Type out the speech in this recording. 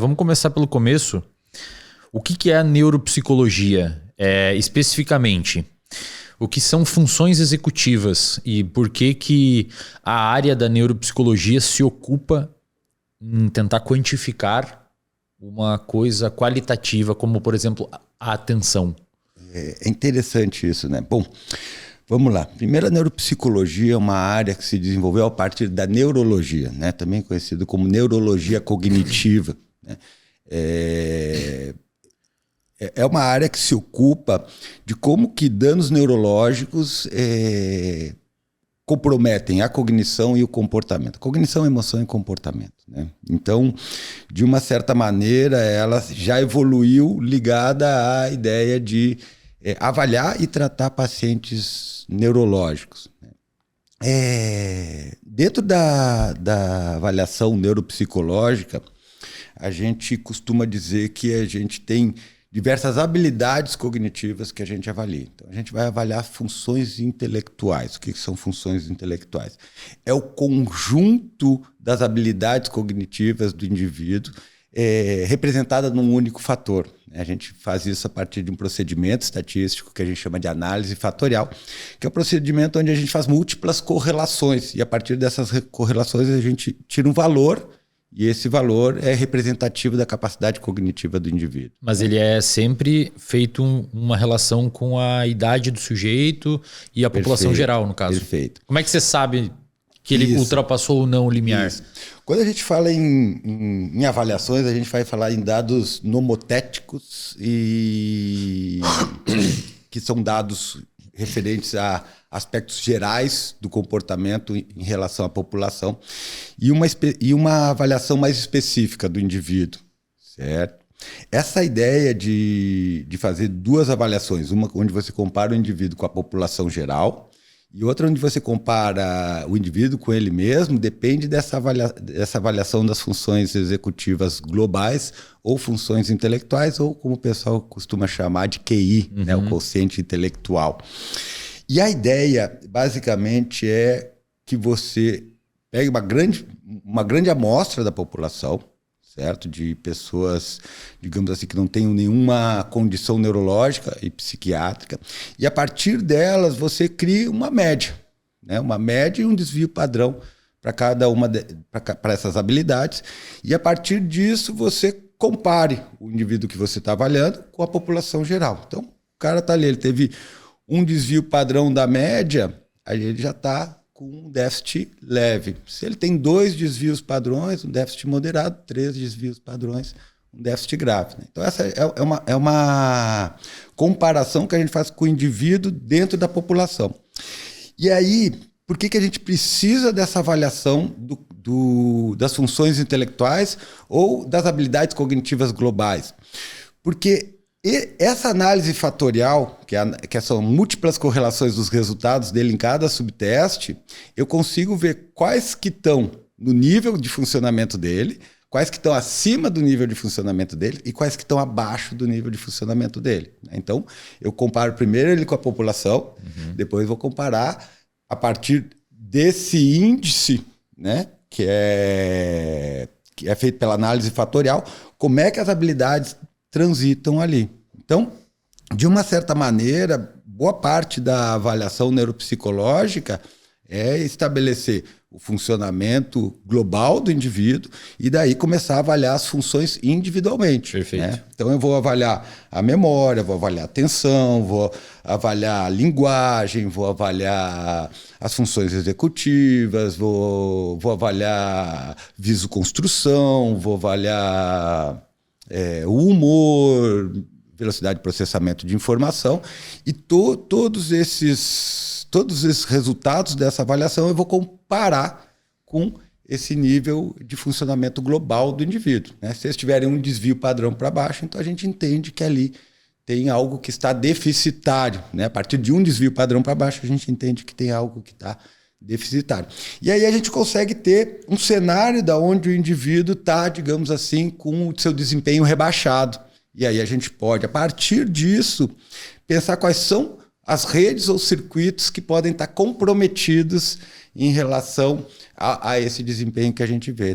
Vamos começar pelo começo. O que é a neuropsicologia, especificamente? O que são funções executivas e por que a área da neuropsicologia se ocupa em tentar quantificar uma coisa qualitativa, como, por exemplo, a atenção? É interessante isso, né? Bom, vamos lá. Primeiro, a neuropsicologia é uma área que se desenvolveu a partir da neurologia, né? Também conhecido como neurologia cognitiva, né? É uma área que se ocupa de como que danos neurológicos comprometem a cognição e o comportamento. Cognição, emoção e comportamento, né? Então, de uma certa maneira, ela já evoluiu ligada à ideia de avaliar e tratar pacientes neurológicos. Dentro da avaliação neuropsicológica, a gente costuma dizer que a gente tem diversas habilidades cognitivas que a gente avalia. Então, a gente vai avaliar funções intelectuais. O que são funções intelectuais? É o conjunto das habilidades cognitivas do indivíduo representada num único fator. A gente faz isso a partir de um procedimento estatístico que a gente chama de análise fatorial, que é um procedimento onde a gente faz múltiplas correlações e a partir dessas correlações a gente tira um valor e esse valor é representativo da capacidade cognitiva do indivíduo. Mas ele é sempre feito uma relação com a idade do sujeito e a população geral, no caso. Perfeito. Como é que você sabe que ele ultrapassou ou não o limiar? Isso. Quando a gente fala em avaliações, a gente vai falar em dados nomotéticos e que são dados referentes a aspectos gerais do comportamento em relação à população e uma avaliação mais específica do indivíduo, certo? Essa ideia de fazer duas avaliações, uma onde você compara o indivíduo com a população geral e outra onde você compara o indivíduo com ele mesmo, depende dessa avaliação das funções executivas globais ou funções intelectuais, ou como o pessoal costuma chamar de QI, né, o quociente intelectual. E a ideia, basicamente, é que você pegue uma grande amostra da população, certo? De pessoas, digamos assim, que não tenham nenhuma condição neurológica e psiquiátrica. E a partir delas, você cria uma média, né? Uma média e um desvio padrão para cada uma para essas habilidades. E a partir disso, você compare o indivíduo que você está avaliando com a população geral. Então, o cara está ali, ele teve um desvio padrão da média, aí ele já está com um déficit leve. Se ele tem 2 desvios padrões, um déficit moderado, 3 desvios padrões, um déficit grave, né? Então, essa é uma comparação que a gente faz com o indivíduo dentro da população. E aí, por que a gente precisa dessa avaliação das funções intelectuais ou das habilidades cognitivas globais? Porque essa análise fatorial, que são múltiplas correlações dos resultados dele em cada subteste, eu consigo ver quais que estão no nível de funcionamento dele, quais que estão acima do nível de funcionamento dele e quais que estão abaixo do nível de funcionamento dele. Então, eu comparo primeiro ele com a população, depois vou comparar a partir desse índice, né, que é feito pela análise fatorial, como é que as habilidades transitam ali. Então, de uma certa maneira, boa parte da avaliação neuropsicológica é estabelecer o funcionamento global do indivíduo e daí começar a avaliar as funções individualmente. Perfeito. Né? Então eu vou avaliar a memória, vou avaliar a atenção, vou avaliar a linguagem, vou avaliar as funções executivas, vou avaliar visoconstrução, vou avaliar o humor, velocidade de processamento de informação e todos esses resultados dessa avaliação eu vou comparar com esse nível de funcionamento global do indivíduo, né? Se eles tiverem um desvio padrão para baixo, então a gente entende que ali tem algo que está deficitário, né? A partir de um desvio padrão para baixo, a gente entende que tem algo que está deficitário. E aí a gente consegue ter um cenário da onde o indivíduo está, digamos assim, com o seu desempenho rebaixado. E aí a gente pode, a partir disso, pensar quais são as redes ou circuitos que podem estar comprometidos em relação a esse desempenho que a gente vê.